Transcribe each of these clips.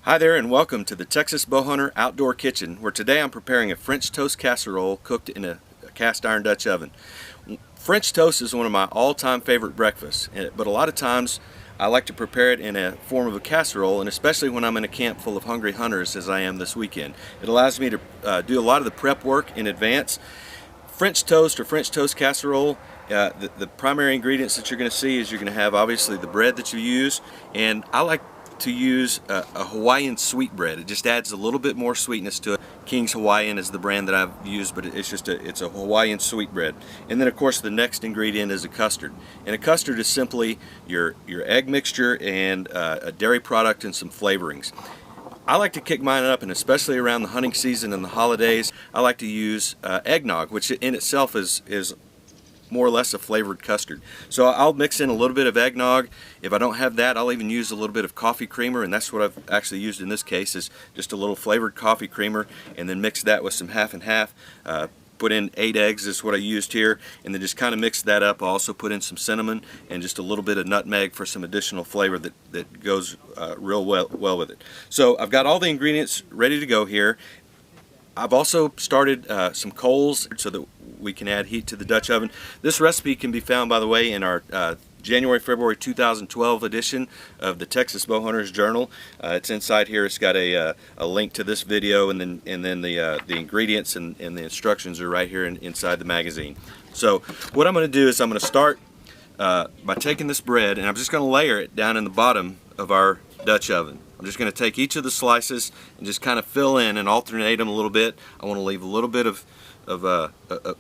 Hi there and welcome to the Texas Bowhunter Outdoor Kitchen, where today I'm preparing a French toast casserole cooked in a cast iron Dutch oven. French toast is one of my all-time favorite breakfasts, but a lot of times I like to prepare it in a form of a casserole, and especially when I'm in a camp full of hungry hunters as I am this weekend. It allows me to do a lot of the prep work in advance. French toast or French toast casserole, the primary ingredients that you're going to see is you're going to have obviously the bread that you use, and I like to use a Hawaiian sweet bread. It just adds a little bit more sweetness to it. King's Hawaiian is the brand that I've used, but it's a Hawaiian sweet bread. And then of course the next ingredient is a custard. And a custard is simply your egg mixture and a dairy product and some flavorings. I like to kick mine up, and especially around the hunting season and the holidays, I like to use eggnog, which in itself is more or less a flavored custard. So I'll mix in a little bit of eggnog. If I don't have that, I'll even use a little bit of coffee creamer, and that's what I've actually used in this case, is just a little flavored coffee creamer, and then mix that with some half and half. Put in 8 eggs is what I used here, and then just kind of mix that up. I'll also put in some cinnamon and just a little bit of nutmeg for some additional flavor that goes real well with it. So I've got all the ingredients ready to go here. I've also started some coals so that we can add heat to the Dutch oven. This recipe can be found, by the way, in our January-February 2012 edition of the Texas Bowhunters Journal. It's inside here. It's got a link to this video, and then the ingredients and the instructions are right here inside the magazine. So what I'm going to do is I'm going to start by taking this bread, and I'm just going to layer it down in the bottom of our Dutch oven. I'm just going to take each of the slices and just kind of fill in and alternate them a little bit. I want to leave a little bit of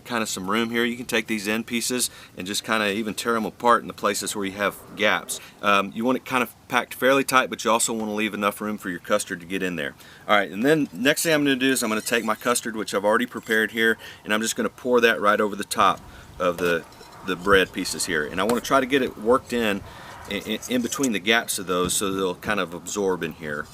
kind of some room here. You can take these end pieces and just kind of even tear them apart in the places where you have gaps. You want it kind of packed fairly tight, but you also want to leave enough room for your custard to get in there. Alright, and then next thing I'm going to do is I'm going to take my custard, which I've already prepared here, and I'm just going to pour that right over the top of the bread pieces here. And I want to try to get it worked in between the gaps of those so they'll kind of absorb in here.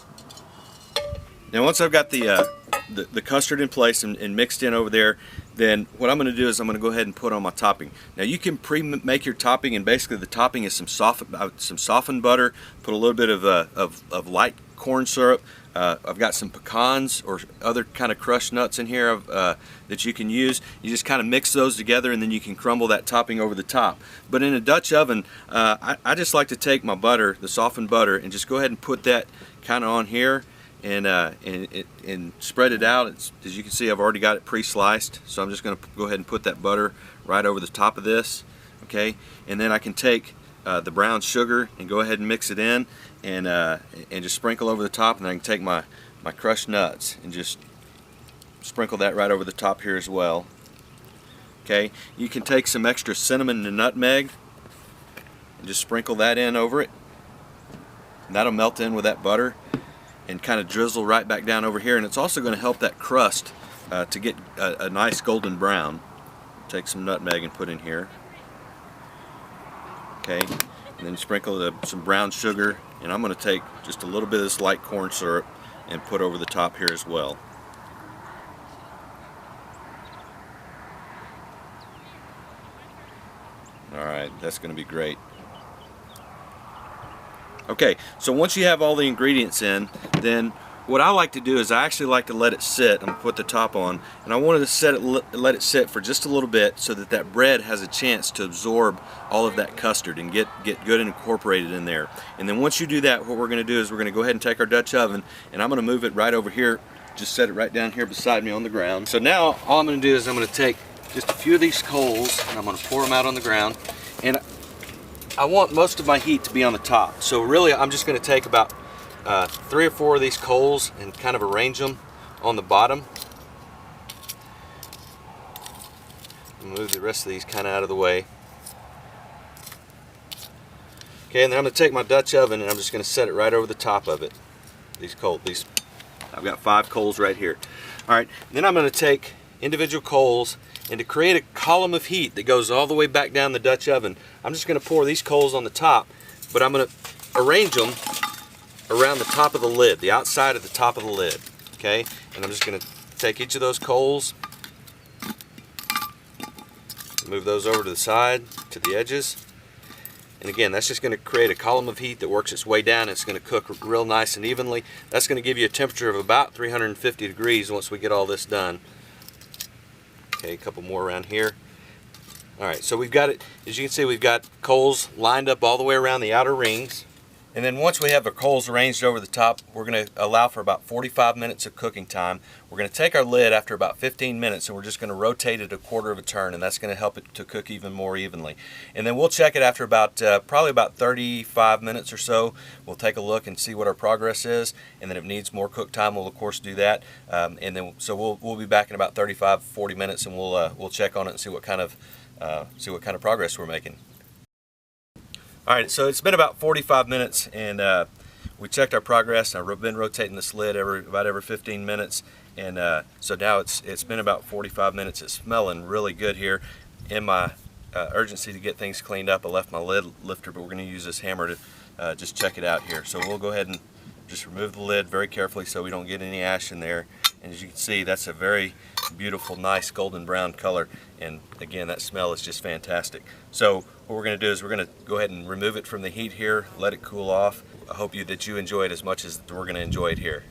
Now once I've got the custard in place and mixed in over there, then what I'm going to do is I'm going to go ahead and put on my topping. Now you can pre-make your topping, and basically the topping is some softened butter, put a little bit of light corn syrup. I've got some pecans or other kind of crushed nuts in here that you can use. You just kind of mix those together, and then you can crumble that topping over the top. But in a Dutch oven, I just like to take my butter, the softened butter, and just go ahead and put that kind of on here and spread it out. As you can see, I've already got it pre-sliced, so I'm just going to go ahead and put that butter right over the top of this. Okay, and then I can take the brown sugar and go ahead and mix it in and just sprinkle over the top, and then I can take my crushed nuts and just sprinkle that right over the top here as well. Okay, you can take some extra cinnamon and nutmeg and just sprinkle that in over it, and that'll melt in with that butter and kind of drizzle right back down over here, and it's also going to help that crust to get a nice golden brown. Take some nutmeg and put in here. Okay, and then sprinkle some brown sugar, and I'm going to take just a little bit of this light corn syrup and put over the top here as well. Alright, that's going to be great. Okay, so once you have all the ingredients in, then what I like to do is I actually like to let it sit. I'm going to put the top on, and I wanted to let it sit for just a little bit so that bread has a chance to absorb all of that custard and get good and incorporated in there. And then once you do that, what we're going to do is we're going to go ahead and take our Dutch oven, and I'm going to move it right over here, just set it right down here beside me on the ground. So now all I'm going to do is I'm going to take just a few of these coals, and I'm going to pour them out on the ground. And I want most of my heat to be on the top, so really I'm just going to take about 3 or 4 of these coals and kind of arrange them on the bottom. Move the rest of these kind of out of the way. Okay, and then I'm going to take my Dutch oven and I'm just going to set it right over the top of it. I've got 5 coals right here. Alright, then I'm going to take individual coals, and to create a column of heat that goes all the way back down the Dutch oven, I'm just going to pour these coals on the top, but I'm going to arrange them around the top of the lid, the outside of the top of the lid. Okay, and I'm just going to take each of those coals, move those over to the side, to the edges, And again, that's just going to create a column of heat that works its way down. It's going to cook real nice and evenly. That's going to give you a temperature of about 350 degrees once we get all this done. Okay, a couple more around here. Alright, so we've got it, as you can see, we've got coals lined up all the way around the outer rings. And then once we have the coals arranged over the top, we're going to allow for about 45 minutes of cooking time. We're going to take our lid after about 15 minutes and we're just going to rotate it a quarter of a turn, and that's going to help it to cook even more evenly. And then we'll check it after about probably about 35 minutes or so. We'll take a look and see what our progress is, and then if it needs more cook time, we'll of course do that. And then so we'll be back in about 35-40 minutes, and we'll check on it and see what kind of progress we're making. Alright, so it's been about 45 minutes, and we checked our progress. I've been rotating this lid about every 15 minutes, and so now it's been about 45 minutes. It's smelling really good here. In my urgency to get things cleaned up, I left my lid lifter, but we're going to use this hammer to just check it out here. So we'll go ahead and just remove the lid very carefully so we don't get any ash in there. And as you can see, that's a very beautiful, nice golden brown color, and again, that smell is just fantastic. So what we're going to do is we're going to go ahead and remove it from the heat here, let it cool off. I hope that you enjoy it as much as we're going to enjoy it here.